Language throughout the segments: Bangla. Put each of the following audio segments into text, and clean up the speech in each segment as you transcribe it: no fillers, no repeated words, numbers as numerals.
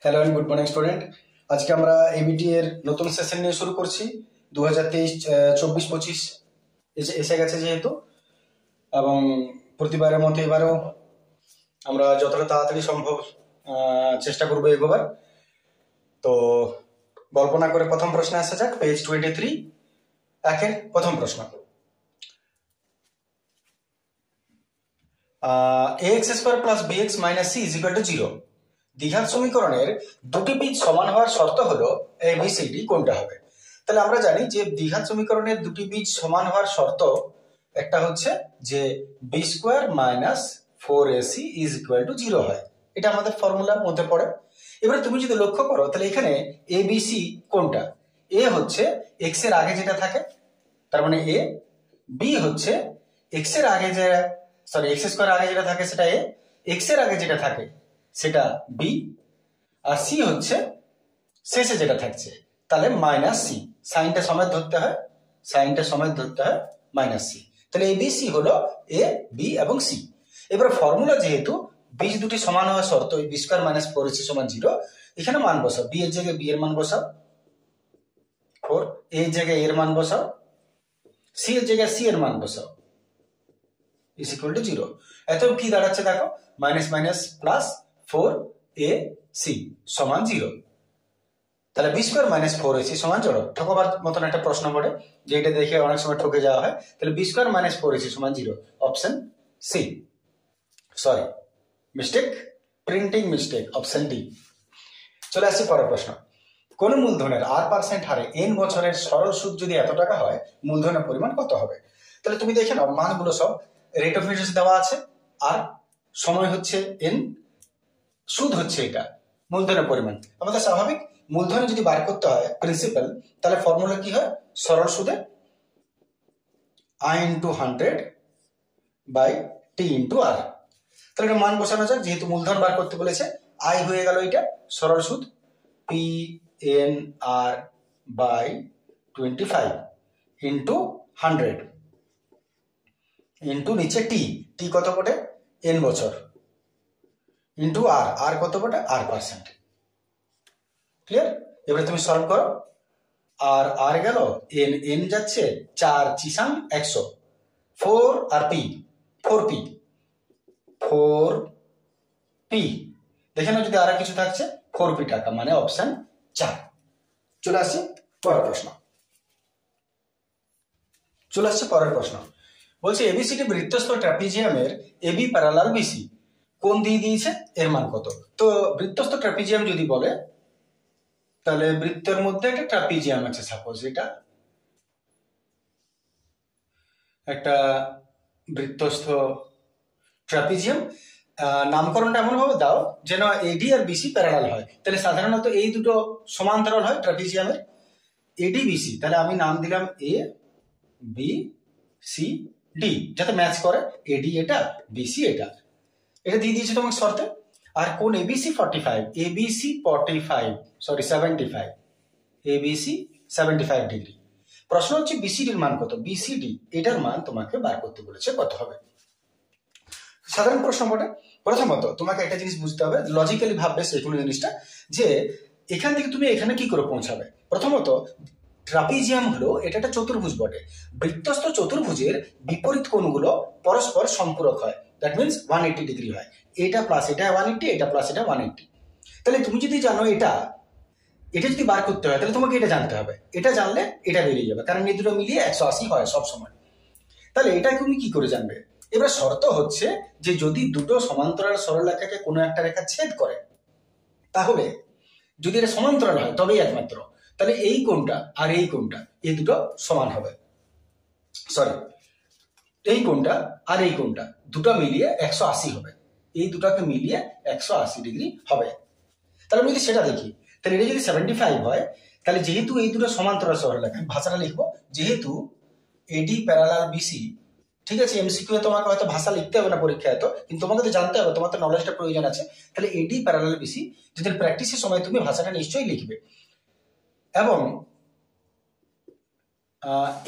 Hello and good morning student. আজকে আমরা এবিটি এর নতুন সেশন নিয়ে শুরু করছি। 2023-24-25 এসে গেছে যেহেতু, এবং প্রতিবারের মতো এবারেও আমরা যতটা তাড়াতাড়ি সম্ভব চেষ্টা করবো এগোবার। তো গল্প না করে প্রথম প্রশ্নে আসা যাক। পেজ 23 একের প্রথম প্রশ্ন। ax square plus bx minus c is equal to 0। দ্বিঘাত সমীকরণের দুটি বীজ সমান হওয়ার শর্ত হলো ABCD কোনটা হবে। তাহলে আমরা জানি যে দ্বিঘাত সমীকরণের দুটি বীজ সমান হওয়ার শর্ত একটা হচ্ছে যে B square minus 4ac is equal to 0 হয়। এটা আমাদের ফর্মুলার মধ্যে পড়ে। এবারে তুমি যদি লক্ষ্য করো তাহলে এখানে ABC কোনটা? এ হচ্ছে এক্স এর আগে যেটা থাকে, তার মানে এ। বি হচ্ছে এক্স এর আগে যে এক্স স্কোয়ার আগে যেটা থাকে সেটা এ, এক্স এর আগে যেটা থাকে সেটা বি, আর সি হচ্ছে শেষে যেটা থাকছে, তাহলে মাইনাস সি। সাইনটা সমেত ধরতে হয়, মাইনাস সি। তাহলে এবিসি হলো এ, বি এবং সি। এবার ফর্মুলা যেহেতু বীজ দুটি সমান হওয়ার শর্ত বি স্কোয়ার মাইনাস 4ac সমান 0, এখানে মান বসাও। বি এর জায়গায় বি এর মান বসাও 4, এ এর জায়গায় এর মান বসাও, সি এর জায়গায় সি এর মান বসাও, ইজ ইকুয়াল টু 0। এত কি দাঁড়াচ্ছে দেখো, মাইনাস মাইনাস প্লাস 4ac সমান 0। তাহলে বি স্কোয়ার মাইনাস 4ac সমান 0। ঠকবার মতন একটা প্রশ্ন পড়ে যে এটা দেখে অনেক সময় ঠকে যাওয়া হয়। তাহলে বি স্কোয়ার মাইনাস 4ac সমান 0, option C. Sorry, mistake, printing mistake, option D. চলে আসছি পরের প্রশ্ন। কোন মূলধনের r% হারে n বছরের সরল সুদ যদি এত টাকা হয়, মূলধনের পরিমাণ কত হবে? তাহলে তুমি দেখে নাও, মানগুলো সব রেট অফ ইন্টারেস্ট দেওয়া আছে, আর সময় হচ্ছে n, সুদ হচ্ছে এটা, মূলধনের পরিমাণ। আমাদের স্বাভাবিক মূলধনে যদি বার করতে হয় প্রিন্সিপাল, তাহলে ফর্মুলা কি হয়? সরল সুদে i into 100 by T into R. তাহলে এটা মান বসানো যাক। যেহেতু মূলধন বার করতে বলেছে, আই হয়ে গেল এটা সরল সুদ PNR বাই 25 ইন্টু 100 ইন্টু নিচে টি কত পড়ে? n বছর, ইন্টু আর কত পড়ে? r%। ক্লিয়ার? এবারে তুমি সলভ করো। আর গেল, এন যাচ্ছে 4 চিসাং 100, 4 আর পি 4p দেখে নাও যদি আর কিছু থাকছে 4p টাকা, মানে অপশন 4। চলে আসছি পরের প্রশ্ন। বলছে এবিসিডি বৃত্তস্থ ট্রাপিজিয়ামের এবি প্যারালাল বিসি কোণ দিয়ে দিয়েছে, এর মান কত? তো বৃত্তস্থ ট্রাপিজিয়াম যদি বলে, তাহলে বৃত্তের মধ্যে একটা ট্রাপিজিয়াম আছে। সাপোজ এটা একটা বৃত্তস্থ ট্রাপিজিয়াম। নামকরণটা এমন ভাবে দাও যেন এডি আর বিসি প্যারালাল হয়। তাহলে সাধারণত এই দুটো সমান্তরাল হয় ট্রাপিজিয়ামের, এডি বিসি। তাহলে আমি নাম দিলাম এ বি সি ডি, যাতে ম্যাচ করে। এডি এটা, বিসি এটা দিয়ে দিয়েছে তোমাকে শর্তে। আর কোন এবিসি 45, এবিসি 75 ডিগ্রি। প্রশ্ন হচ্ছে বিসিডির মান কত? বিসিডি এটার মান তোমাকে বার করতে বলেছে, কত হবে? সাধারণ প্রশ্ন বটে। প্রথমত তোমাকে একটা জিনিস বুঝতে হবে, লজিক্যালি ভাববে সেগুলো জিনিসটা, যে এখান থেকে তুমি এখানে কি করে পৌঁছাবে। প্রথমত ট্রাপিজিয়াম হলো এটা একটা চতুর্ভুজ বটে। বৃত্তস্থ চতুর্ভুজের বিপরীত কোণগুলো পরস্পর সম্পূরক হয়, দ্যাট মিনস 180 ডিগ্রি হয়। এটা প্লাস এটা 180, এটা প্লাস এটা 180। তাহলে তুমি যদি জানো এটা যদি বার করতে হয়, তাহলে তোমাকে এটা জানতে হবে। এটা জানলে এটা বেরিয়ে যাবে, কারণ এই দুটো মিলিয়ে 180 হয় সবসময়। তাহলে এটা তুমি কি করে জানবে? এবার শর্ত হচ্ছে যে যদি দুটো সমান্তরাল সরলরেখাকে কোনো একটা রেখা ছেদ করে, তাহলে যদি এটা সমান্তরাল হয় তবেই একমাত্র, তাহলে এই কোণটা আর এই কোণটা এই দুটো সমান হবে। এই কোণটা আর এই কোণটা দুটো মিলিয়ে 180 হবে। এই দুটাকে মিলিয়ে 180 ডিগ্রি হবে। তাহলে আমি যদি সেটা দেখি, তাহলে এটা যদি 75 হয়, তাহলে যেহেতু এই দুটো সমান্তরাল সরলরেখা, ভাষাটা লিখবো যেহেতু এডি প্যারালাল বিসি। ঠিক আছে, এমসিকিউ তোমাকে হয়তো ভাষা লিখতে হবে না পরীক্ষায়, কিন্তু তোমাকে তো জানতে হবে, তোমার তো নলেজটা প্রয়োজন আছে। তাহলে এডি প্যারালাল বিসি যদি প্র্যাকটিসের সময় তুমি ভাষাটা নিশ্চয়ই লিখবে। এবং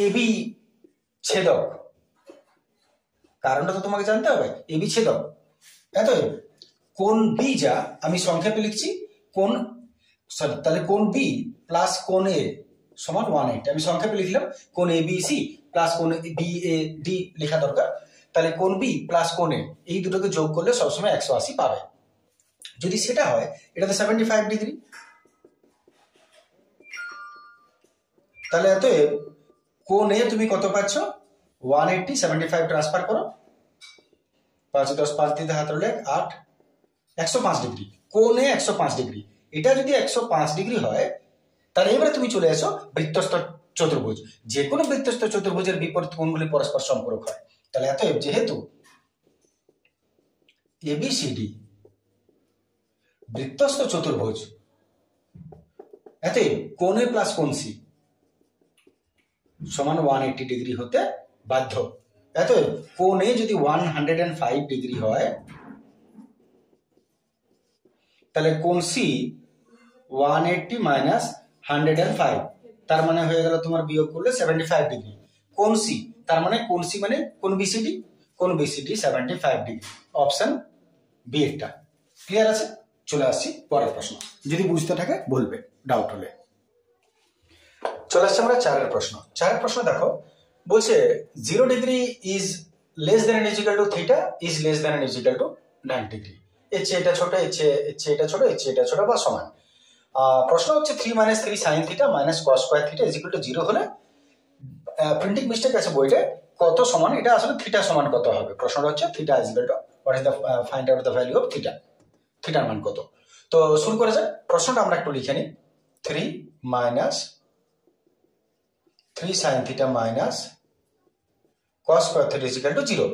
এবি ছেদক, কারণটা তো তোমাকে জানতে হবে। এবি ছেদক, এত কোন বি যা আমি সংক্ষেপে লিখছি, কোণ সরি তাহলে কোণ বি প্লাস কোণ এ সমান 180। আমি সংক্ষেপে লিখলাম কোণ এ বি সি প্লাস কোণ বি এ ডি লেখা দরকার। তাহলে কোণ বি প্লাস কোণ এ এই দুটোকে যোগ করলে সবসময় 180 পাবে। যদি সেটা হয় এটাতে 75 ডিগ্রি। তাহলে অতএব কোণ এ তুমি কত পাচ্ছ 180, 75 ট্রান্সফার করো, 5 10 5 দিয়ে হাত রইলে 8, 105 ডিগ্রি। কোণ এ 105 ডিগ্রি। এটা যদি 105 ডিগ্রি হয় তাহলে এবারে তুমি চলে আসো বৃত্তস্থ চতুর্ভুজ। যে কোনো বৃত্তস্থ চতুর্ভুজের বিপরীত কোণগুলি পরস্পর সম্পূরক হয়। তাহলে অতএব যেহেতু এবিসিডি বৃত্তস্থ চতুর্ভুজ, অতএব কোণ এ প্লাস কোণ সি সমান 180 ডিগ্রি হতে বাধ্য। অতএব কোণ এ যদি 105 ডিগ্রি হয় তাহলে কোণ সি 180 মাইনাস 105, তার মানে হয়ে গেল তোমার বিয়োগ করলে 75 ডিগ্রি। কোণ সি তার মানে কোণ সি মানে কোণ বিসিডি, কোণ বিসিডি 75 ডিগ্রি। অপশন বি একটা ক্লিয়ার আছে। চলে আসছি পরের প্রশ্ন, যদি বুঝতে থাকে বলবে ডাউট হলে। চলে আসছে আমরা চারের প্রশ্ন। চারের প্রশ্ন দেখো, বলছে 0 degree is less than and equal to theta is less than and equal to 9 degree. এর চেয়ে এটা ছোট, এর চেয়ে এটা ছোট, এর চেয়ে এটা ছোট বা সমান। প্রশ্ন হচ্ছে 3 - 3 sin theta minus cos square theta is equal to 0 হলে প্রিন্টিং মিস্টেক আছে বইটা, কত সমান, এটা আসলে থিটা সমান কত হবে। প্রশ্নটা হচ্ছে theta is equal two what is the find out the value of theta, থিটার মান কত। তো শুরু করা যাক। প্রশ্নটা আমরা একটু লিখে নিই। 3 - 3 sin theta minus cos square theta is equal to 0।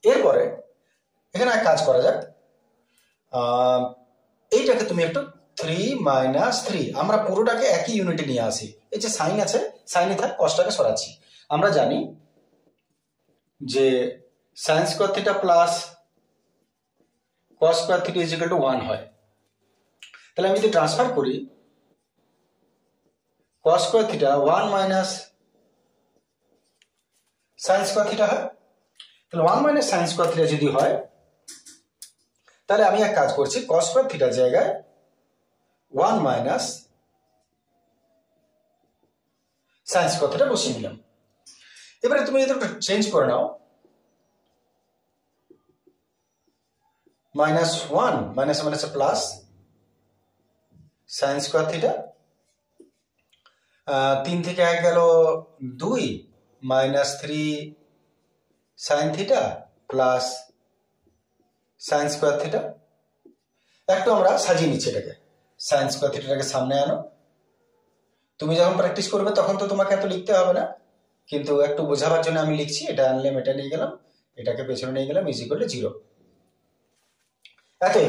এরপরে এখানে এক কাজ করা যাক, এইটাকে তুমি একটু 3 - 3 আমরা পুরোটাকে একই ইউনিটে নিয়ে আসি। এই যে সাইন আছে, সাইনে থাক, কসটাকে সরাচ্ছি। আমরা জানি যে sine square theta plus cos square theta is equal two 1 হয়। তাহলে আমি যদি ট্রান্সফার করি cos square theta 1 minus sine square theta হয়। তাহলে 1 মাইনাস সাইন স্কয়ার থিটা যদি হয় তাহলে আমি এক কাজ করছি, cos স্কয়ার থিটার জায়গায় 1 মাইনাস সাইন স্কয়ার থিটা বসিয়ে দিলাম। এবারে তুমি যদি চেঞ্জ করে নাও, -1 minus minus plus sine square theta, 3 থেকে 1 গেল 2 minus 3 sine theta plus sine square theta. একটু আমরা সাজিয়ে নিচ্ছি এটাকে, সাইন স্কয়ার থিটাটাকে সামনে আনো। তুমি যখন প্র্যাকটিস করবে তখন তো তোমাকে এত লিখতে হবে না, কিন্তু একটু বোঝাবার জন্য আমি লিখছি। এটা আনলাম, এটা নিয়ে গেলাম, এটাকে পেছনে নিয়ে গেলাম, ইজ ইকুয়াল টু 0। এতে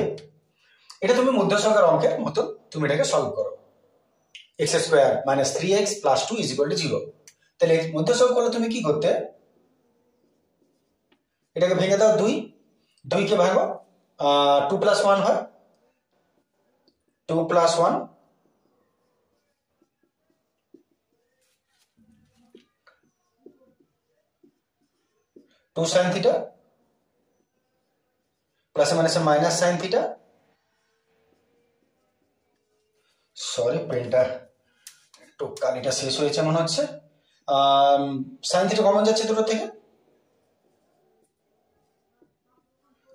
এটা তুমি মধ্য সংখ্যার অঙ্কের মতো তুমি এটাকে সলভ করো। x square minus 3x plus 2 is equal to 0। তাহলে মধ্য সংখ্যা করলে তুমি কি করতে, এটাকে ভেঙে দাও, 2 কে ভাগো, 2 প্লাস 1 হয়, 2 প্লাস 1 2 সাইন থিটা প্লাস মাইনাসে মাইনাস সাইন থিটা। সরি পেনটা একটু কালিটা শেষ হয়েছে মনে হচ্ছে। সাইন থিটা কমন যাচ্ছে দুটো থেকে,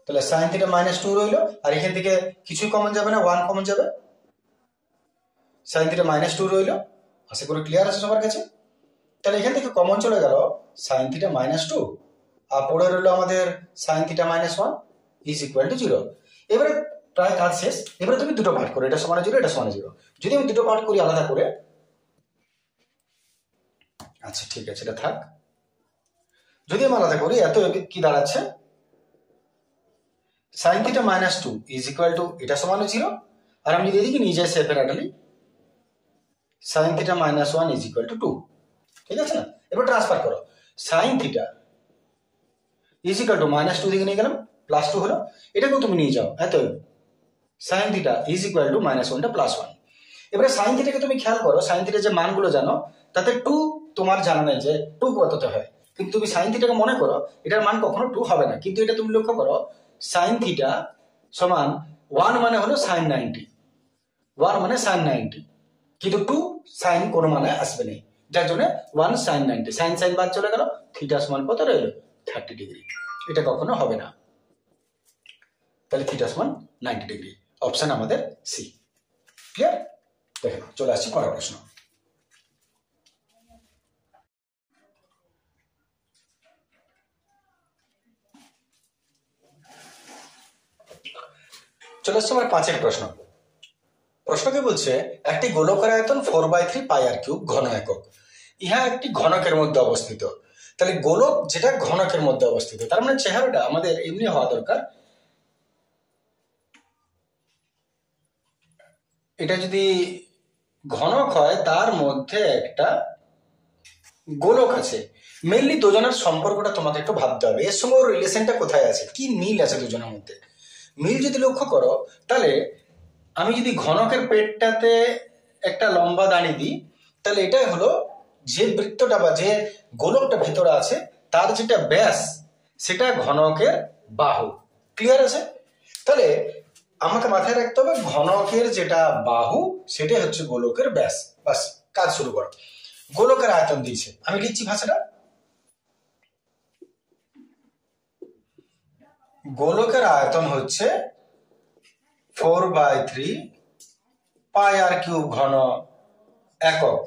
তাহলে সাইন থিটা -2 রইল। আর এখান থেকে কিছুই কমন যাবে না, 1 কমন যাবে, সাইন থিটা -2 রইল। আশা করি ক্লিয়ার আছে সবার কাছে। তাহলে এখান থেকে কমন চলে গেল সাইন থিটা -2, আর পড়ে রইল আমাদের sine theta -1 is equal to 0। এবারে প্রায় কাজ শেষ। এবারে তুমি দুটো পার্ট করো, এটা সমান 0, এটা সমান 0। যদি আমি দুটো পার্ট করি আলাদা করে, আচ্ছা ঠিক আছে এটা থাক। যদি আমি আলাদা করি, এত কি দাঁড়াচ্ছে, sine theta -2 is equal two এটা সমান 0। আর আমি যদি এদিকে নিয়ে যাই separately, sine theta -1 is equal two 2। ঠিক আছে না? এবার ট্রান্সফার করো, sign theta is equal two -2 দিকে নিয়ে গেলাম, +2 হলো। এটাকেও তুমি নিয়ে যাও, এত sine theta is equal to -1টা +1। এবারে সাইন থিটাকে তুমি খেয়াল করো, সাইন থিটার যে মানগুলো জানো তাতে 2 তোমার জানা নেই যে 2 কততে হয়, কিন্তু তুমি সাইন থিটাকে মনে করো এটার মান কখনো 2 হবে না। কিন্তু এটা তুমি লক্ষ্য করো, সাইন থিটা সমান 1 মানে হলো সাইন 90, 1 মানে সাইন 90, কিন্তু 2 সাইন কোনো মানে আসবে না, যার জন্য 1 সাইন 90, সাইন সাইন বাদ চলে গেল, থিটা সমান কত রইল 30 ডিগ্রি। এটা কখনো হবে না, তাহলে থিটা সমান 90 ডিগ্রি, অপশন আমাদের সি। ক্লিয়ার? দেখেন চলে আসছি পরের প্রশ্ন। চলে আসছে আমার 5 প্রশ্ন। প্রশ্নকে বলছে একটি গোলকের আয়তন 4/3 পাই আর কিউব ঘন একক, ইহা একটি ঘনকের মধ্যে অবস্থিত। তাহলে গোলক যেটা ঘনকের মধ্যে অবস্থিত, তার মানে চেহারাটা আমাদের এমনি হওয়া দরকার, এটা যদি ঘনক হয় তার মধ্যে একটা গোলক আছে। মেনলি দুজনের সম্পর্কটা তোমাকে একটু ভাবতে হবে, এর সঙ্গে ওর রিলেশনটা কোথায় আছে, কি মিল আছে দুজনের মধ্যে। মিল যদি লক্ষ্য করো, তাহলে আমি যদি ঘনকের পেটটাতে একটা লম্বা দাঁড়ি দিই, তাহলে এটাই হলো যে বৃত্তটা বা যে গোলকটা ভেতরে আছে তার যেটা ব্যাস সেটা ঘনকের বাহু। ক্লিয়ার আছে? তাহলে আমাকে মাথায় রাখতে হবে ঘনকের যেটা বাহু সেটাই হচ্ছে গোলকের ব্যাস। বাস, কাজ শুরু করো। গোলকের আয়তন দিয়েছে, আমি লিখছি ভাষাটা, গোলকের আয়তন হচ্ছে 4/3 পাই আর কিউব ঘন একক,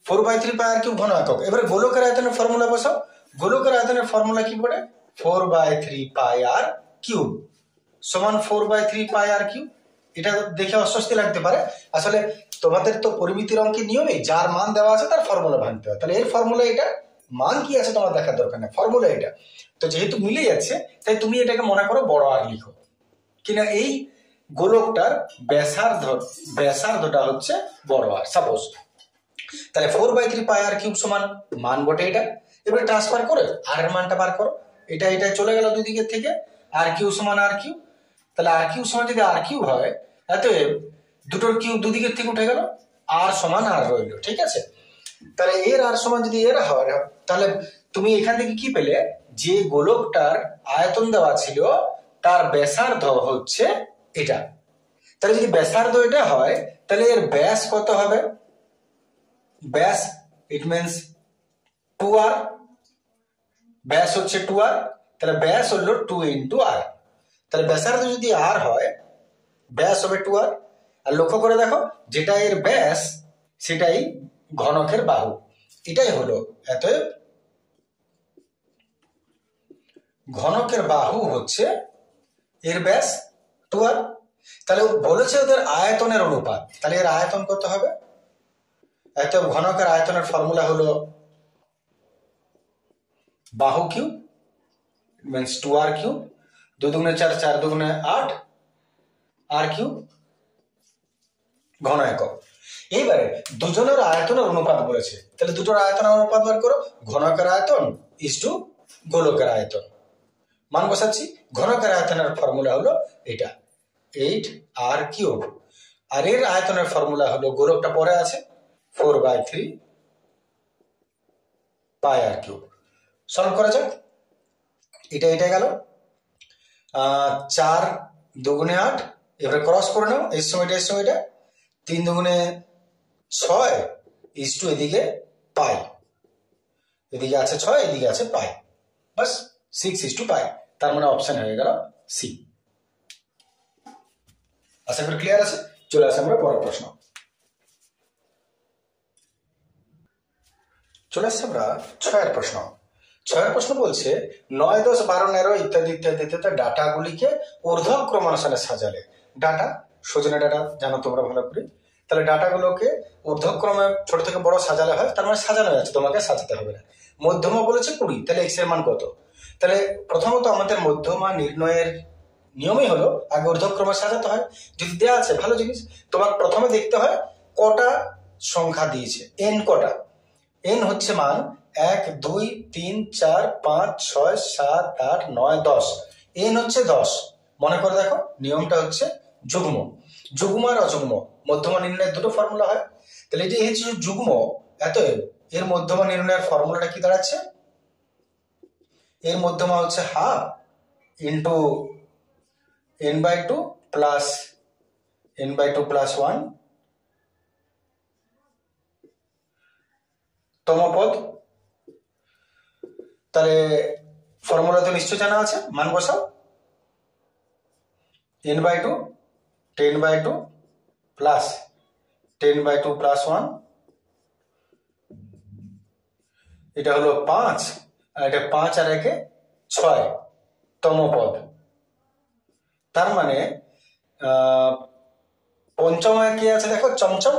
4/3 পাই আর কিউব ঘন একক। এবারে গোলকের আয়তনের ফর্মুলা বসাও। গোলকের আয়তনের ফর্মুলা কি পড়ে? 4/3 পাই আর কিউব সমান 4/3 পাই আর কিউব। এটা দেখে অস্বস্তি লাগতে পারে, আসলে তোমাদের তো পরিমিতির অঙ্কের নিয়মে যার মান দেওয়া আছে তার ফর্মুলা ভাঙতে হয়। তাহলে এর ফর্মুলা এটা, মান কি আছে তোমার দেখার দরকার নেই, ফর্মুলা এটা। তো যেহেতু মিলে যাচ্ছে তাই তুমি এটাকে মনে করো বড় আর লিখো, কিনা এই গোলকটার ব্যাসার্ধটা হচ্ছে বড় আর, সাপোজ। তাহলে 4/3 পাই আর কিউব সমান মান বটে এটা। এবারে ট্রান্সফার করে আর এর মানটা বার করো, এটা এটা চলে গেল দুই দিকের থেকে, আর কিউ সমান আর কিউ। তাহলে আর কিউ সমান যদি আর কিউ হয়, অতএব দুটোর কিউ দুদিকের থেকে উঠে গেল, আর সমান আর রইল। ঠিক আছে? তাহলে এর আর সমান যদি এর হয়, তাহলে তুমি এখান থেকে কি পেলে, যে গোলকটার আয়তন দেওয়া ছিল তার ব্যাসার্ধ হচ্ছে এটা। তাহলে যদি ব্যাসার্ধ এটা হয়, তাহলে এর ব্যাস কত হবে? ব্যাস ইট মিনস 2r, ব্যাস হচ্ছে 2r, তাহলে ব্যাস হলো 2 ইন্টু আর। তাহলে ব্যাসার্ধ যদি আর হয়, ব্যাস হবে 2r। আর লক্ষ্য করে দেখো, যেটা এর ব্যাস সেটাই ঘনকের বাহু, এটাই হলো। অতএব ঘনকের বাহু হচ্ছে এর ব্যাস 2r। তাহলে বলেছে ওদের আয়তনের অনুপাত, তাহলে এর আয়তন কত হবে? এত ঘনকের আয়তনের ফর্মুলা হলো বাহু কিউব মিনস 2r কিউব, 2 দুগুণে 4, 4 দুগুণে 8 আর কিউব ঘন একক। এইবারে দুজনের আয়তনের অনুপাত বলেছে, তাহলে দুটোর আয়তনের অনুপাত বার করো। ঘনকের আয়তন ইজ টু গোলকের আয়তন, মান বসাচ্ছি। ঘনকের আয়তনের ফর্মুলা হলো এটা 8r কিউব, আর এর আয়তনের ফর্মুলা হলো, গোলকটা পরে আছে, 4/3 পাই আর কিউব। সলভ করা যাক, এটা এটা গেল 4 দুগুণে 8, এবারে ক্রস করে নাও, এর সময়টা এর সময়টা, 3 দুগুণে 6 ইজ টু এদিকে পাই, এদিকে আছে 6 এদিকে আছে পাই, বাস 6 ইজ টু পাই। তার মানে অপশন হয়ে গেল সি। আশা করি ক্লিয়ার আছে। চলে আসে আমরা পরের প্রশ্ন। চলে আসছে আমরা 6 প্রশ্ন। 6 প্রশ্ন বলছে 9, 10, 12, 13 ইত্যাদি ইত্যাদিতে ডাটাগুলিকে ঊর্ধ্বক্রমানুসারে সাজালে। ডাটা, সজনে ডাটা জানো তোমরা ভালো করে, তাহলে ডাটাগুলোকে ঊর্ধ্বক্রমে ছোট থেকে বড় সাজালে হয়, তার মানে সাজানো আছে, তোমাকে সাজাতে হবে না। মধ্যমা বলেছে 20, তাহলে এক্স এর মান কত? তাহলে প্রথমত আমাদের মধ্যমা নির্ণয়ের নিয়মই হলো আগে ঊর্ধ্বক্রমে সাজাতে হয়। যদি দেওয়া আছে ভালো জিনিস, তোমার প্রথমে দেখতে হয় কটা সংখ্যা দিয়েছে, এন কটা। এন হচ্ছে মান 1, 2, 3, 4, 5, 6, 7, 8, 9, 10। এন হচ্ছে 10। মনে করে দেখো, নিয়মটা হচ্ছে যুগ্ম। যুগ্ম আর অযুগ্ম মধ্যমা নির্ণয়ের দুটো ফর্মুলা হয়। তাহলে এটি হচ্ছে যুগ্ম, অতএব এর মধ্যমা নির্ণয়ের ফর্মুলাটা কি দাঁড়াচ্ছে? এর মধ্যমা হচ্ছে half into n/2 plus n/2 plus 1 তম পদ। তাহলে ফর্মুলা তো নিশ্চয় জানা আছে, মান বসাও। n/2 10/2 প্লাস 10/2 প্লাস 1, এটা হলো 5, আর এটা 5 আর 1 6 তম পদ। তার মানে পঞ্চম কি আছে দেখো, চমচম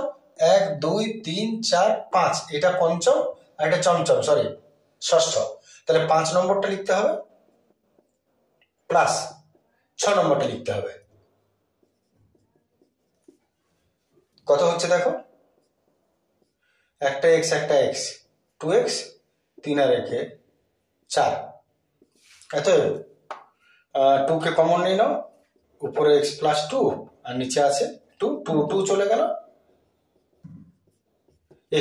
1 2 3 4 5, এটা পঞ্চম আর এটা চমচম সরি ষষ্ঠ। তাহলে 5 নম্বরটা লিখতে হবে প্লাস 6 নম্বরটা লিখতে হবে। কত হচ্ছে দেখো, একটা x একটা x 2x 3 আর 1 4, এত 2 কে কমন নিয়ে নাও, উপরে x প্লাস 2 আর নিচে আছে 2 2 2 চলে গেল,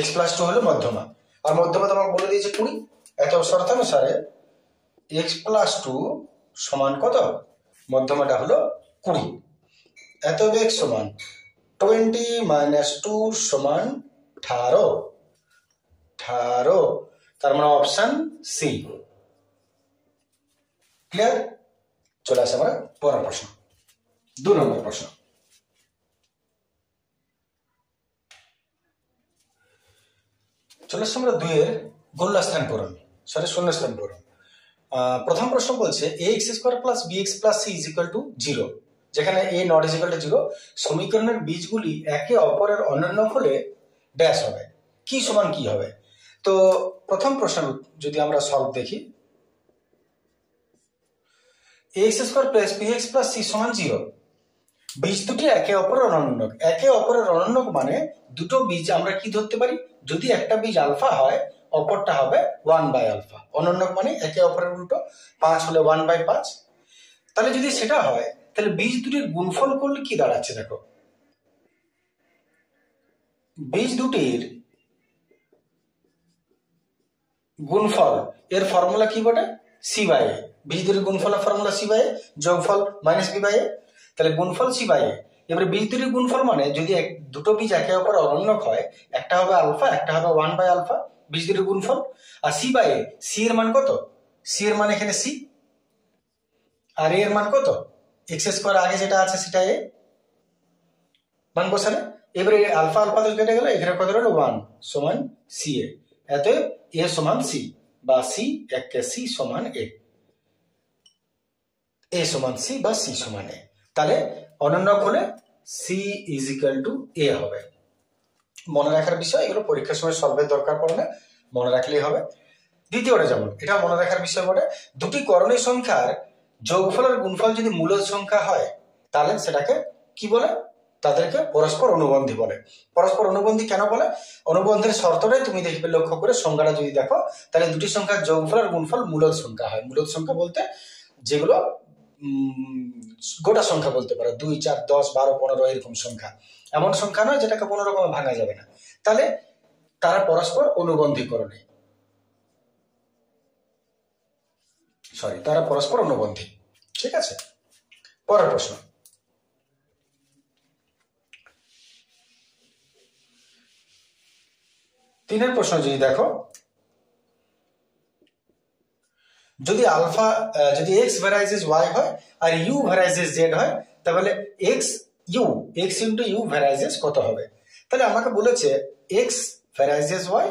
x প্লাস 2 হলো মধ্যমা। আর মধ্যমা তোমাকে বলে দিয়েছে 20। এত শর্তানুসারে x প্লাস 2 সমান কত, মধ্যমাটা হলো 20। এত বেগ সমান 20 মাইনাস 2 সমান 18। তার মানে অপশন সি। ক্লিয়ার? চলে আসে আমরা পরের প্রশ্ন, 2 নম্বর প্রশ্ন। চলে আসছে আমরা 2 এর গোল্লাস্থান পূরণ, সরি শূন্যস্থান পূরণ। প্রথম প্রশ্ন বলছে ax² plus bx plus c is equal to 0, যেখানে a not is equal to 0, সমীকরণের বীজগুলি একে অপরের অনন্য হলে ড্যাশ হবে, কি সমান কি হবে। তো প্রথম প্রশ্ন যদি আমরা সলভ দেখি, ax² plus bx plus c সমান 0, বীজ দুটি একে অপরের অনন্যক। একে অপরের অনন্যক মানে দুটো বীজ আমরা কি ধরতে পারি, যদি একটা বীজ আলফা হয় অপরটা হবে 1/α। অনন্যক মানে একে অপরের উল্টো, 5 হলে 1/5। তাহলে যদি সেটা হয় তাহলে বীজ দুটির গুণফল করলে কি দাঁড়াচ্ছে দেখো, বীজ দুটির গুণফল এর ফর্মুলা কি বটে, c/a। বীজ দুটির গুণফলের ফর্মুলা c/a, যোগফল মাইনাস b/a। তাহলে গুণফল c/a। এবারে বীজ দুটির গুণফল মানে যদি দুটো বীজ একে অপর অনন্যক হয়, একটা হবে আলফা একটা হবে 1/α, বীজ দুটির গুণফল। আর c/a, c এর মান কত, c এর মান এখানে c, আর a এর মান কত, x² আগে যেটা আছে সেটা a, মান বসালে। এবারে আলফা আলফা তো কেটে গেল, এখানে কত হলো 1 সমান ca। অতএব a সমান c, বা c একে c সমান a সমান c বা c সমান a। তাহলে অনন্যক হলে c is equal two a হবে। মনে রাখার বিষয়, এগুলো পরীক্ষার সময় সলভের দরকার পড়ে না, মনে রাখলেই হবে। দ্বিতীয়টা যেমন, এটা মনে রাখার বিষয় বটে, দুটি করণীয় সংখ্যার যোগফল আর গুণফল যদি মূলদ সংখ্যা হয় তাহলে সেটাকে কি বলে, তাদেরকে পরস্পর অনুবন্ধী বলে। পরস্পর অনুবন্ধী কেন বলে, অনুবন্ধের শর্তটাই তুমি দেখবে, লক্ষ্য করে সংজ্ঞাটা যদি দেখো তাহলে দুটি সংখ্যার যোগফল আর গুণফল মূলদ সংখ্যা হয়। মূলদ সংখ্যা বলতে যেগুলো গোটা সংখ্যা বলতে পারো, 2 4 10 12 15 এরকম সংখ্যা, এমন সংখ্যা নয় যেটাকে কোনো রকমে ভাঙা যাবে না। তাহলে তারা পরস্পর অনুবন্ধীকরণে, তারা পরস্পর অনুবন্ধী। ঠিক আছে, পরের প্রশ্ন। তিনের প্রশ্ন যদি দেখো, যদি আলফা যদি x ভ্যারাইজেস y হয় আর u ভ্যারাইজেস z হয়, তাহলে x ইন্টু u ভ্যারাইজেস কত হবে। তাহলে আমাকে বলেছে x ভ্যারাইজেস y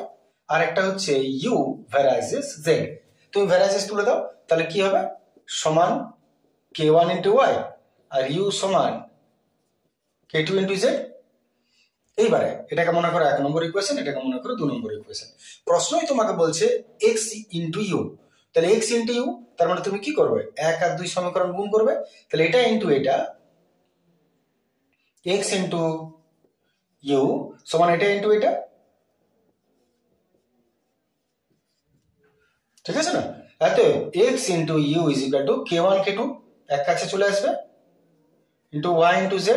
আর একটা হচ্ছে u ভ্যারাইজেস z। তুমি ভ্যারাইজেস তুলে দাও, তাহলে কি হবে, সমান k1 ইন্টু y আর u সমান k2 ইন্টু z। এইবারে এটাকে মনে করো 1 নম্বর ইকুয়েশন, এটাকে মনে করো 2 নম্বর ইকুয়েশন। প্রশ্নই তোমাকে বলছে x ইন্টু u, তাহলে x ইন্টু u, তার মানে তুমি কি করবে, 1 আর 2 সমীকরণ গুণ করবে। তাহলে এটা ইন্টু এটা, x ইন্টু u সমান এটা ইন্টু এটা, ঠিক আছে না। এত x into u is equal two k1 k2, এক কাছে চলে আসবে, ইন্টু y ইন্টু z।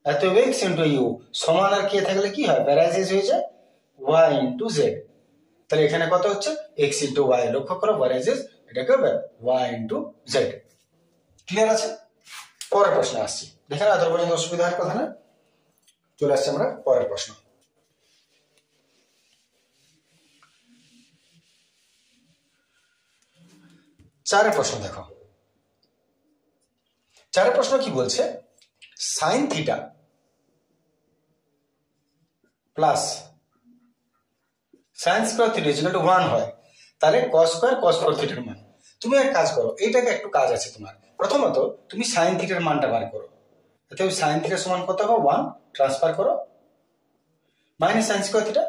এত x ইন্টু u সমান আর কে থাকলে কি হয়, ভ্যারাইজেস হয়ে যায় y ইন্টু z। তাহলে এখানে কত হচ্ছে, x ইন্টু y, লক্ষ্য করো ভ্যারাইজেস, এটাকে হবে y ইন্টু z। ক্লিয়ার আছে? পরের প্রশ্ন আসছি, দেখেন এত পর্যন্ত অসুবিধা হওয়ার কথা না। চলে আসছে আমরা পরের প্রশ্ন। চারের প্রশ্ন দেখো। চারের প্রশ্ন কি বলছে, sine theta plus sine square theta equal to 1 হয়, তাহলে কস স্কোয়ার কস 4 থিটার মান। তুমি এক কাজ করো, এইটাকে একটু কাজ আছে তোমার। প্রথমত তুমি সাইন থিটার মানটা বার করো। অতএব সাইন থিটা সমান কত হবে, 1 ট্রান্সফার করো মাইনাস সাইন স্কোয়ার থিটা।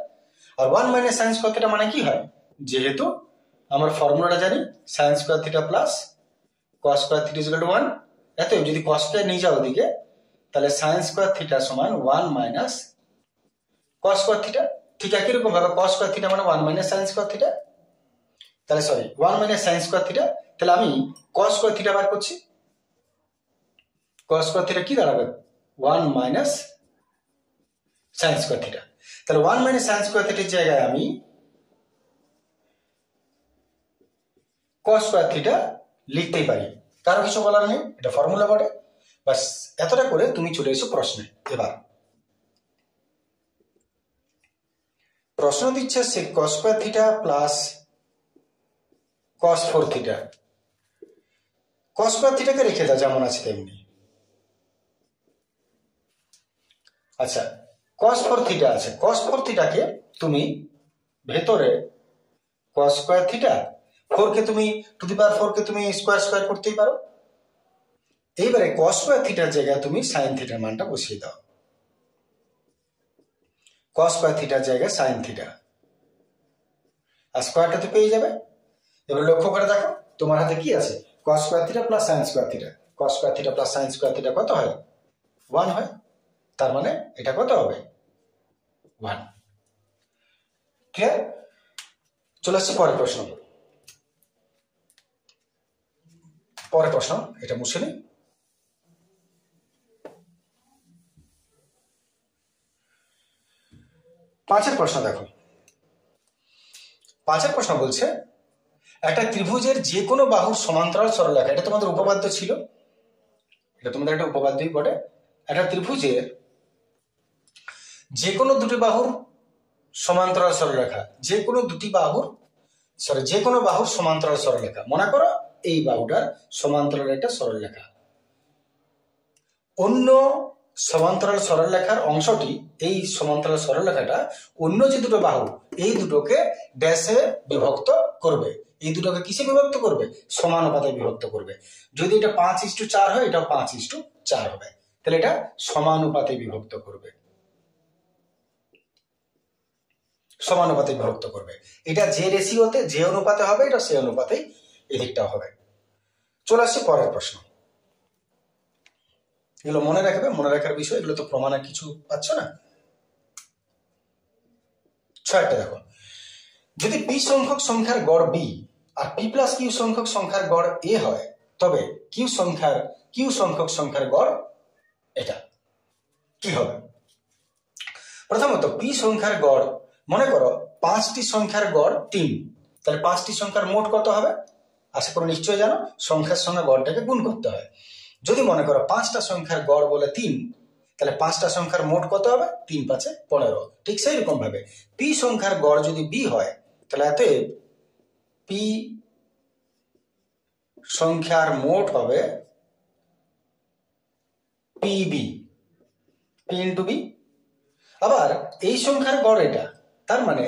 আর 1 মাইনাস সাইন স্কোয়ার থিটা মানে কি হয়, যেহেতু আমার ফর্মুলাটা জানি sine square theta plus cos square theta equal to 1, অতএব যদি কস স্কোয়ার নিয়ে যাও ওদিকে, তাহলে সাইন স্কোয়ার থিটা সমান 1 মাইনাস কস স্কোয়ার থিটা। ঠিক একই রকম ভাবে কস স্কোয়ার থিটা মানে 1 মাইনাস সাইন স্কোয়ার থিটা, তাহলে sorry 1 minus sine square theta. তাহলে আমি কস স্কোয়ার থিটা বার করছি, কস স্কোয়ার থিটা কি দাঁড়াবে, 1 মাইনাস সাইন স্কোয়ার থিটা। তাহলে 1 মাইনাস সাইন স্কোয়ার থিটার জায়গায় আমি কস স্কোয়ার থিটা লিখতেই পারি, কারো কিছু বলার নেই, এটা ফর্মুলা বটে। বাস এতটা করে তুমি চলে এসো প্রশ্নে। এবার প্রশ্ন দিচ্ছে সে cos square theta plus cos 4 theta. Cos square থিটাকে রেখে দাও যেমন আছে তেমনি। আচ্ছা, কস 4 থিটা আছে, কস 4 থিটাকে তুমি ভেতরে কস স্কোয়ার থিটা 4 কে তুমি টু দি পাওয়ার 4 কে তুমি স্কোয়ার স্কোয়ার করতেই পারো। এইবারে কস স্কোয়ার থিটার জায়গায় তুমি সাইন থিটার মানটা বসিয়ে দাও, কস স্কোয়ার থিটার জায়গায় সাইন থিটা, আর স্কোয়ারটা তো পেয়ে যাবে। এবার লক্ষ্য করে দেখো তোমার হাতে কি আছে, কস square theta plus sine square theta. Cos square theta plus sine square theta কত হয়, 1 হয়। তার মানে এটা কত হবে, 1। ক্লিয়ার? চলে আসছে পরের প্রশ্ন। পরের প্রশ্ন এটা মুছে নিই। পাঁচের প্রশ্ন দেখো। পাঁচের প্রশ্ন বলছে একটা ত্রিভুজের যে কোনো বাহুর সমান্তরাল সরলরেখা, এটা তোমাদের উপপাদ্য ছিল, এটা তোমাদের একটা উপপাদ্যই বটে। একটা ত্রিভুজের যে কোনো দুটি বাহুর সমান্তরাল সরলরেখা, যে কোনো বাহুর সমান্তরাল সরলরেখা, মনে করো এই বাহুটার সমান্তরাল একটা সরলরেখা, অন্য সমান্তরাল সরলরেখার অংশটি, এই সমান্তরাল সরলরেখাটা অন্য যে দুটো বাহু এই দুটোকে ড্যাশে বিভক্ত করবে। এই দুটোকে কিসে বিভক্ত করবে, সমানুপাতে বিভক্ত করবে। যদি এটা 5:4 হয়, এটাও 5:4 হবে, তাহলে এটা সমানুপাতে বিভক্ত করবে, সমানুপাতে বিভক্ত করবে। এটা যে রেশিওতে যে অনুপাতে হবে, এটা সে অনুপাতেই এদিকটা হবে। চলে আসছে পরের প্রশ্ন। এগুলো মনে রাখবে, মনে রাখার বিষয়, এগুলো তো প্রমাণের কিছু পাচ্ছ না। 6টা দেখো, যদি পি সংখ্যক সংখ্যার গড় বি আর পি প্লাস কিউ সংখ্যক সংখ্যার গড় এ হয়, তবে কিউ সংখ্যক সংখ্যার গড় এটা কি হবে। প্রথমত পি সংখ্যার গড়, মনে করো 5টি সংখ্যার গড় 3, তাহলে 5টি সংখ্যার মোট কত হবে, আশা করি নিশ্চয়ই জানো, সংখ্যার সঙ্গে গড়টাকে গুণ করতে হয়। যদি মনে করো 5টা সংখ্যার গড় বলে 3, তাহলে 5টা সংখ্যার মোট কত হবে, 3 5 15। ঠিক সেই রকম ভাবে পি সংখ্যার গড় যদি বি হয়, তাহলে অতএব পি সংখ্যার মোট হবে পিবি, পি ইন্টু বি। আবার এই সংখ্যার গড় এটা, তার মানে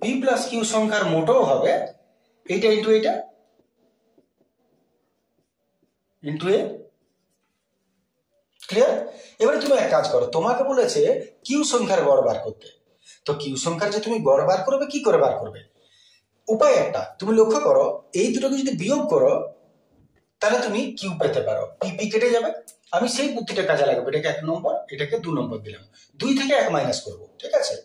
পি প্লাস কিউ সংখ্যার মোটও হবে এইটা ইন্টু এইটা ইন্টু এ। ক্লিয়ার? এবারে তুমি এক কাজ করো, তোমাকে বলেছে কিউ সংখ্যার গড় বার করতে, তো কিউ সংখ্যার যে তুমি গড় বার করবে, কি করে বার করবে, উপায় একটা, তুমি লক্ষ্য করো এই দুটোকে যদি বিয়োগ করো, তাহলে তুমি কিউ পেতে পারো, পি কেটে যাবে। আমি সেই বুদ্ধিটা কাজে লাগাবো, এটাকে 1 নম্বর, এটাকে 2 নম্বর দিলাম, 2 থেকে 1 মাইনাস করবো, ঠিক আছে,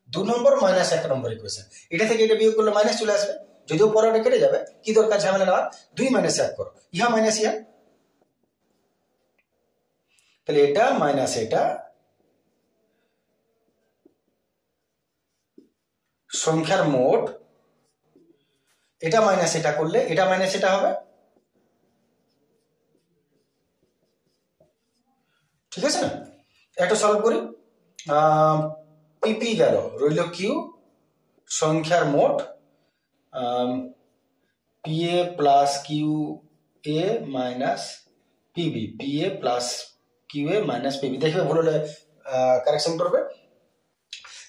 2 নম্বর মাইনাস 1 নম্বর ইকুয়েশন। এটা থেকে এটা বিয়োগ করলে মাইনাস চলে আসবে, যদিও পরে ওটা কেটে যাবে, কি দরকার ঝামেলা নেওয়ার, 2 মাইনাস 1 করো, ইহা মাইনাস ইহা, তাহলে এটা মাইনাস এটা, সংখ্যার মোট, এটা মাইনাস এটা করলে এটা মাইনাস এটা হবে, ঠিক আছে না? একটু সলভ করি। পিপি গেল, রইল কিউ সংখ্যার মোট, P A plus Q A minus PB, P A plus Q A minus PB. দেখবে ভুল হলে কারেকশন করবে।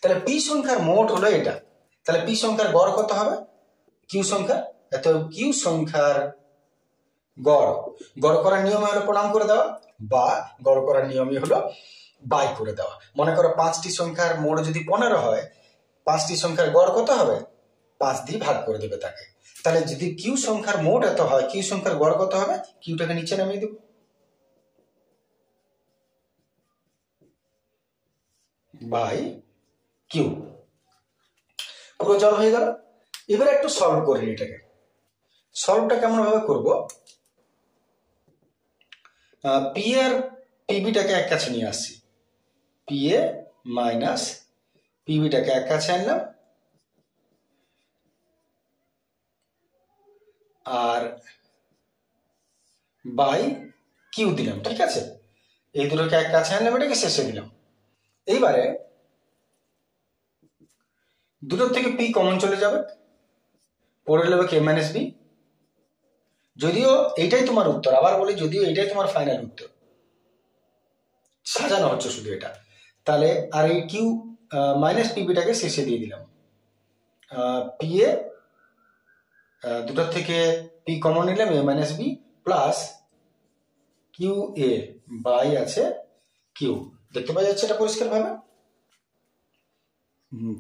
তাহলে পি সংখ্যার মোট হলো এটা, তাহলে পি সংখ্যার গড় কত হবে? কিউ সংখ্যা, এত কিউ সংখ্যার গড়, গড় করার নিয়ম হলো প্রণাম করে দেওয়া, বা গড় করার নিয়মই হলো বাই করে দেওয়া। মনে করো 5টি সংখ্যার মোট যদি 15 হয়, 5টি সংখ্যার গড় কত হবে? 5 দিয়ে ভাগ করে দেবে তাকে। তাহলে যদি কিউ সংখ্যার মোট এত হয়, কিউ সংখ্যার গড় কত হবে? কিউটাকে নিচে নামিয়ে দেব, বাই কিউ। পুরো জল হয়ে গেল। এবার একটু সলভ করি এটাকে। সলভটা কেমন ভাবে করব? পি এর পিবিটাকে এক কাছে নিয়ে আসছি, পি এ মাইনাস পিবিটাকে এক কাছে আনলাম, আর বাই কিউ দিলাম। ঠিক আছে, এই দুটোকে এক কাছে আনলাম, এটাকে শেষে দিলাম। এইবারে দুটোর থেকে পি কমন চলে যাবে, পড়ে নেবে কে মাইনাস বি। যদিও এইটাই তোমার উত্তর, আবার বলি যদিও এইটাই তোমার ফাইনাল উত্তর, সাজানো হচ্ছে শুধু এটা। তাহলে আর এই কিউ মাইনাস পিবিটাকে শেষে দিয়ে দিলাম। পি এ দুটোর থেকে পি কমন নিলাম, A minus B plus Q A by আছে কিউ। দেখতে পাওয়া যাচ্ছে এটা পরিষ্কার ভাবে,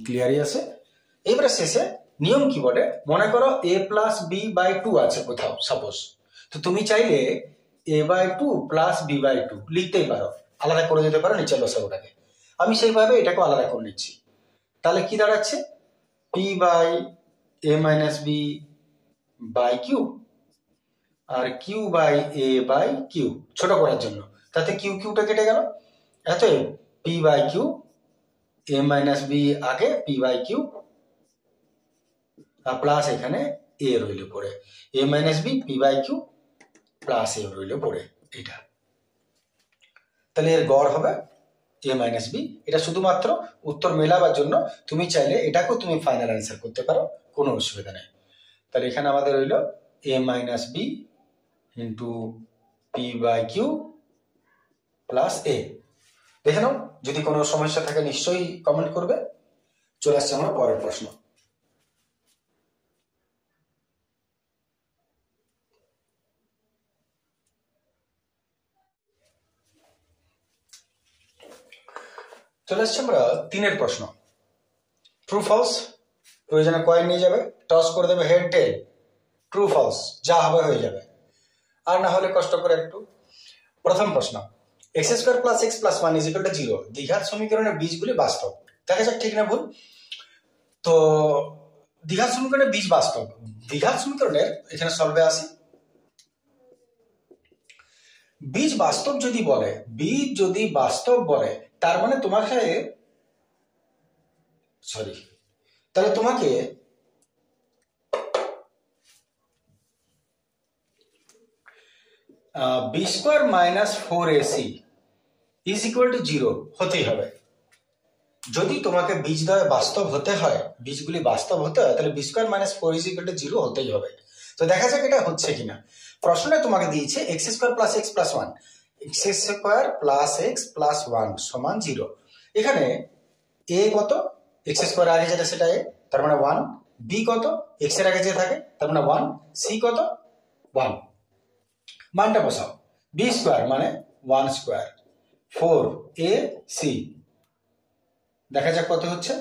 ক্লিয়ারই আছে। এবারে শেষে নিয়ম কি বলে? মনে করো এ প্লাস বি বাই 2 আছে কোথাও, সাপোজ, তো তুমি চাইলে এ বাই 2 প্লাস বি বাই 2 লিখতেই পারো, আলাদা করে দিতে পারো নিচের লসাগুটাকে। আমি সেইভাবে এটাকে আলাদা করে নিচ্ছি। তাহলে কি দাঁড়াচ্ছে? P by A minus B by Q, আর Q by A by Q, ছোট করার জন্য। তাতে কিউ কিউটা কেটে গেল, এত P by Q, A minus B আগে, পি বাই কিউ, আর প্লাস এখানে এ রইল পড়ে, A minus B P by Q plus A রইল পড়ে এটা। তাহলে এর গড় হবে এ মাইনাস বি। এটা শুধুমাত্র উত্তর মেলাবার জন্য, তুমি চাইলে এটাকেও তুমি ফাইনাল অ্যান্সার করতে পারো, কোনো অসুবিধা নেই। তাহলে এখানে আমাদের রইল A minus B into P by Q plus A. দেখে নাও, যদি কোনো সমস্যা থাকে নিশ্চয়ই কমেন্ট করবে। চলে আসছে আমরা পরের প্রশ্ন। চলে আসছে আমরা 3-এর প্রশ্ন। ট্রু ফলস, প্রয়োজনে কয়েন নিয়ে যাবে, টস করে দেবে হেড টেল, ট্রু ফলস যা হবে হয়ে যাবে, আর না হলে কষ্ট করে একটু। প্রথম প্রশ্ন, x square plus x plus one is equal to 0 দ্বিঘাত সমীকরণের বীজগুলি বাস্তব। দেখা যাক ঠিক না ভুল। তো দ্বিঘাত সমীকরণের বীজ বাস্তব, দ্বিঘাত সমীকরণের এখানে সলভে আসি। বীজ বাস্তব যদি বলে, বীজ যদি বাস্তব বলে, তার মানে তোমাকে তাহলে তোমাকে B square minus 4ac is equal to 0 হতেই হবে। যদি তোমাকে বীজদ্বয় বাস্তব হতে হয়, বীজগুলি বাস্তব হতে হয়, তাহলে B square minus 4 is equal to 0 হতেই হবে। তো দেখা যাক এটা হচ্ছে কিনা। প্রশ্নটা তোমাকে দিয়েছে x square plus x plus 1, x square plus x plus 1 সমান 0। এখানে এ কত? এক্স স্কোয়ার আগে যেটা সেটা এ, তার মানে 1। বি কত? এক্স এর আগে যে থাকে, তার মানে 1। সি কত? 1। মানটা বসাও। বি স্কোয়ার মানে 1 স্কোয়ার, 4ac, দেখা যাক কত হচ্ছে।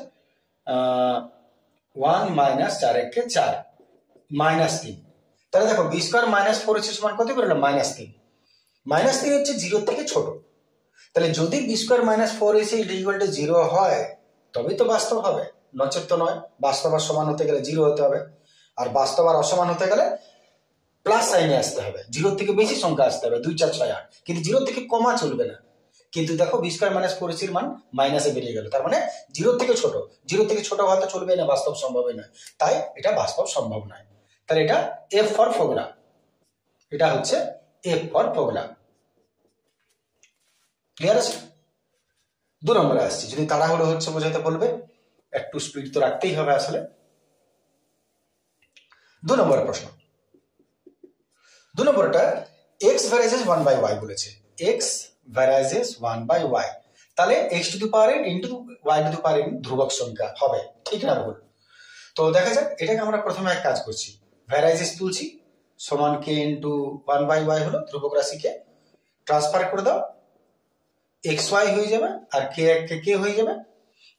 1 মাইনাস 4 একে 4, মাইনাস 3। তাহলে দেখো বি স্কোয়ার মাইনাস 4ac সমান কত করলাম? মাইনাস 3। মাইনাস 3 হচ্ছে 0 থেকে ছোট। তাহলে যদি B square minus 4ac equal to 0 হয়, তবেই তো বাস্তব হবে, নচেত তো নয়। বাস্তব আর সমান হতে গেলে 0 হতে হবে, আর বাস্তব আর অসমান হতে গেলে প্লাস সাইনে আসতে হবে, 0 থেকে বেশি সংখ্যা আসতে হবে, 2 4 6 8, কিন্তু 0 থেকে কমা চলবে না। কিন্তু দেখো বি স্কোয়ার মাইনাস 4ac মান মাইনাসে বেরিয়ে গেল, তার মানে 0 থেকে ছোট। 0 থেকে ছোট হওয়া তো চলবে না, বাস্তব সম্ভবই নয়, তাই এটা বাস্তব সম্ভব নয়। তাহলে এটা এফ ফর ফোগলা, এটা হচ্ছে এফ ফর ফোগলা। ক্লিয়ার আছে? 2 নম্বরে আসছি, যদি তাড়াহুড়ো হচ্ছে বোঝাতে বলবে, একটু স্পিড তো রাখতেই হবে আসলে। 2 নম্বরের প্রশ্ন, 2 নম্বরটা x ভ্যারাইজেস 1/y বলেছে, x ভ্যারাইজেস 1/y, তাহলে x to the power n into y to the power n ধ্রুবক সংখ্যা হবে, ঠিক না ভুল? তো দেখা যাক, এটাকে আমরা প্রথমে এক কাজ করছি, ভ্যারাইজেস তুলছি, সমান k ইন্টু 1/y হলো, ধ্রুবক রাশিকে ট্রান্সফার করে দাও, xy হয়ে যাবে আর k হয়ে যাবে।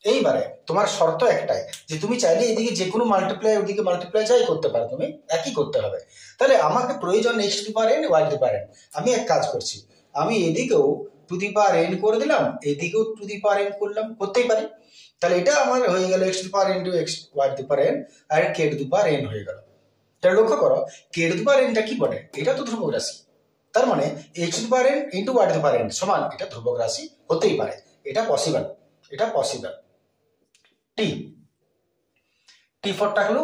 এইবারে তোমার শর্ত একটাই, যে তুমি চাইলে এদিকে যে কোনো মাল্টিপ্লাই ওদিকে মাল্টিপ্লাই যাই করতে পারো, তুমি একই করতে হবে। তাহলে আমাকে প্রয়োজন x to the power n y to the power n, আমি এক কাজ করছি, আমি এদিকেও টু দি পাওয়ার n করে দিলাম, এদিকেও টু দি পাওয়ার n করলাম, করতেই পারি। তাহলে এটা আমার হয়ে গেল x to the power n to x y to the power n, আর k to the power n হয়ে গেল। তাহলে লক্ষ্য করো, k to the power n টা কি বটে, এটা তো ধ্রুবক রাশি, তার মানে x to the power n into y to the power n সমান এটা ধ্রুবক রাশি হতেই পারে, এটা পসিবল, এটা পসিবল। T for টাকলু,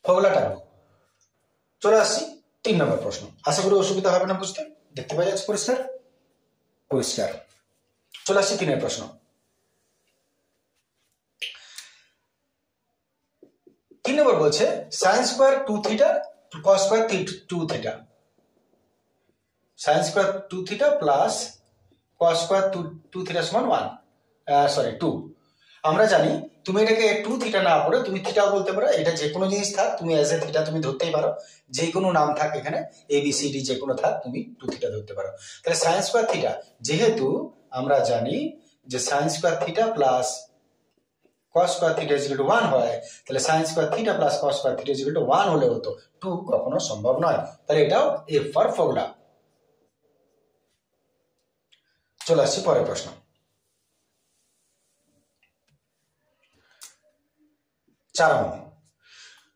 ফগলা টাকলু। চলে আসছি 3 নম্বর প্রশ্ন, আশা করি অসুবিধা হবে না বুঝতে, দেখতে পাই যাচ্ছে পরিষ্কার পরিষ্কার। চলে আসছি 3 প্রশ্ন, 3 নম্বর বলছে sine square 2 theta cos square 2 theta, sine square 2 theta plus cos square 2 theta সমান 2। আমরা জানি তুমি এটাকে 2 থিটা না পড়ে তুমি থিটাও বলতে পারো, এটা যে কোনো জিনিস থাক তুমি অ্যাজ এ থিটা তুমি ধরতেই পারো, যে কোনো নাম থাক এখানে ABCD যে কোনো থাক তুমি 2 থিটা ধরতে পারো। তাহলে সাইন স্কোয়ার থিটা, যেহেতু আমরা জানি যে sine square theta plus cos square theta is equal two 1 হয়, তাহলে sin square theta plus cos square theta is equal two 1 হলে হতো, 2 কখনো সম্ভব নয়। তাহলে এটাও f ফর ফর্মুলা। চলে আসছি পরের প্রশ্ন, 4 নম্বর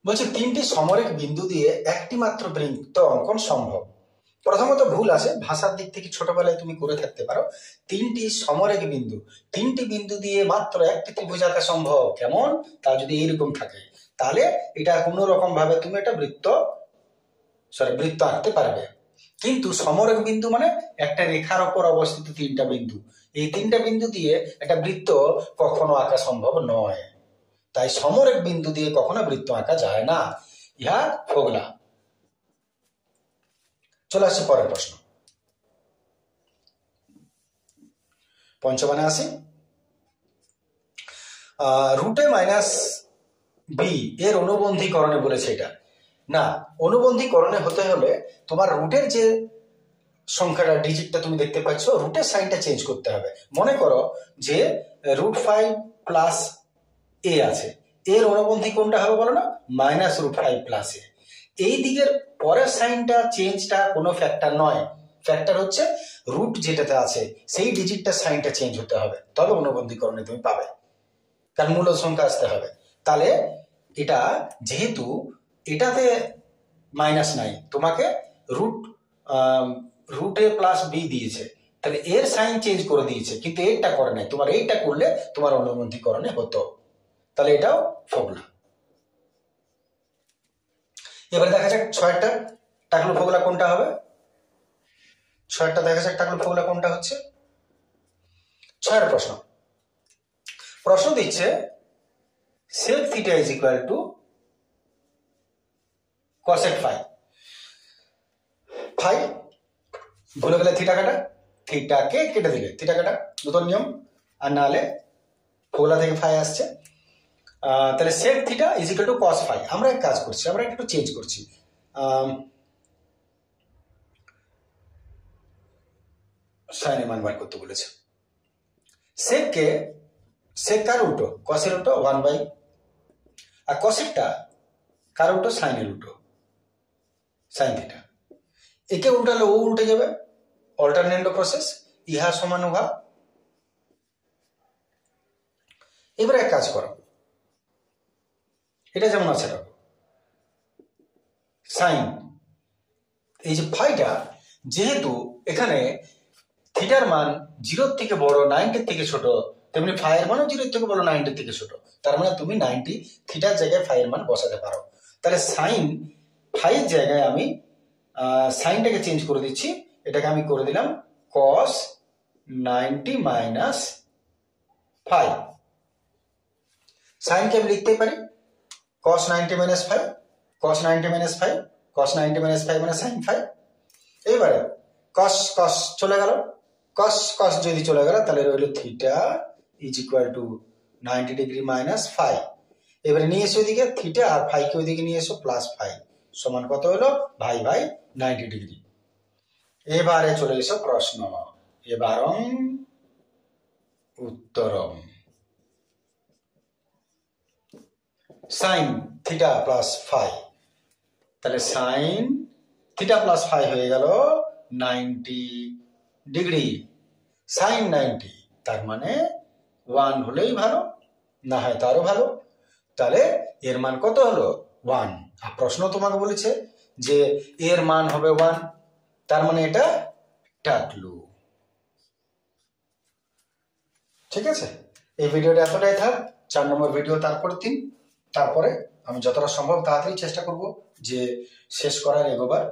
বলছে 3টি সমরেখ বিন্দু দিয়ে একটি মাত্র বৃত্ত অঙ্কন সম্ভব। প্রথমত ভুল আছে, ভাষার দিক থেকে ছোটবেলায় তুমি করে থাকতে পারো, 3টি সমরেখ বিন্দু, 3টি বিন্দু দিয়ে মাত্র একটি ত্রিভুজ আঁকা সম্ভব, কেমন? তা যদি এইরকম থাকে তাহলে এটা কোনো রকম ভাবে তুমি একটা বৃত্ত আঁকতে পারবে। কিন্তু সমরেখ বিন্দু মানে একটা রেখার উপর অবস্থিত 3টা বিন্দু, এই 3টা বিন্দু দিয়ে একটা বৃত্ত কখনো আঁকা সম্ভব নয়, তাই সমরেখ বিন্দু দিয়ে কখনো বৃত্ত আঁকা যায় না, ইহা ফোগলা। চলে আসছে পরের প্রশ্ন, পঞ্চমানে আসি, রুটে মাইনাস বি এর অনুবন্ধীকরণে বলেছে, এটা না, অনুবন্ধীকরণে হতে হলে তোমার রুটের যে সংখ্যাটা ডিজিটটা তুমি দেখতে পাচ্ছ, রুটের সাইনটা চেঞ্জ করতে হবে। মনে করো যে √5 প্লাস এ আছে, এর অনুবন্ধী কোনটা হবে বলো না, -√5 প্লাস এ। এই দিকের পরের সাইনটা চেঞ্জটা কোনো ফ্যাক্টর নয়, ফ্যাক্টর হচ্ছে রুট যেটাতে আছে সেই ডিজিটটা সাইনটা চেঞ্জ হতে হবে, তবে অনুবন্ধীকরণে তুমি পাবে, কারণ মূল সংখ্যা আসতে হবে। তাহলে এটা যেহেতু এটাতে মাইনাস নাই, তোমাকে রুটে প্লাস বি দিয়েছে, তাহলে এর সাইন চেঞ্জ করে দিয়েছে, কিন্তু এরটা করে নাই, তোমার এইটা করলে তোমার অনুবন্ধীকরণে হতো, তাহলে এটাও ফর্মুলা। এবার দেখা যাক 6টা টাকলু ফর্মুলা কোনটা হবে, 6টা দেখা যাক টাকলু ফর্মুলা কোনটা হচ্ছে। 6এর প্রশ্ন দিচ্ছে sec theta is equal two cosec phi, ভুলে গেলে থিটা কাটা, থিটাকে কেটে দিলে থিটা কাটা, নতুন নিয়ম, আর নাহলে ফর্মুলা থেকে ফাই আসছে। তাহলে sec theta is equal two cos phi। আমরা এক কাজ করছি, আমরা একটু চেঞ্জ করছি, সাইনের মান বার করতে বলেছে। sec কার উল্টো, cos-এর উল্টো 1/, আর cosecটা কার উল্টো, সাইনের উল্টো, সাইন থিটা। একে উল্টালে ও উল্টে যাবে, অল্টারনেন্ট প্রসেস, ইহা সমান উহা। এবারে এক কাজ করো, এটা যেমন আছে রাখো, সাইন এই যে ফাইটা, যেহেতু এখানে থিটার মান 0 থেকে বড় 90 থেকে ছোট, তেমনি ফাইয়ের মানও 0 থেকে বড় 90 থেকে ছোট, তার মানে তুমি 90 থিটার জায়গায় ফাইয়ের মান বসাতে পারো। তাহলে সাইন ফাইয়ের জায়গায় আমি সাইনটাকে চেঞ্জ করে দিচ্ছি, এটাকে আমি করে দিলাম cos 90 মাইনাস 5। সাইনকে আমি লিখতেই পারি cos 90 minus 5, cos 90 minus 5, cos 90 minus 5 মানে sin 5। এইবারে cos cos চলে গেল, cos cos যদি চলে গেল তাহলে রইল theta is equal two 90 degree minus 5। এবারে নিয়ে এসো ওইদিকে থিটা আর ফাইকে ওইদিকে নিয়ে এসো প্লাস 5 সমান কত হলো ভাই ভাই 90 ডিগ্রি। এবারে চলে এসো প্রশ্ন, এবারং উত্তরম। সাইন থিটা প্লাস 5, তাহলে সাইন থিটা প্লাস 5 হয়ে গেল 90 ডিগ্রি। সাইন 90 তার মানে 1 হলেই ভালো, না হয় তারও ভালো। তাহলে এর মান কত হলো 1। আর প্রশ্ন তোমাকে বলেছে যে এর মান হবে 1, তার মানে এটা টাকলু। ঠিক আছে, এই ভিডিওটা এতটাই থাক। 4 নম্বর ভিডিও তারপরে 3, তারপরে আমি যতটা সম্ভব তাড়াতাড়ি চেষ্টা করব যে শেষ করার এগোবার।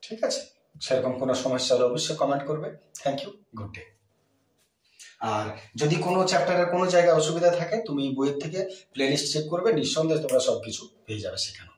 ঠিক আছে, সেরকম কোনো সমস্যা হলে অবশ্যই কমেন্ট করবে। Thank you, good day. আর যদি কোনো চ্যাপ্টারের কোনো জায়গায় অসুবিধা থাকে তুমি বইয়ের থেকে প্লেলিস্ট চেক করবে, নিঃসন্দেহে তোমরা সবকিছু পেয়ে যাবে সেখানে।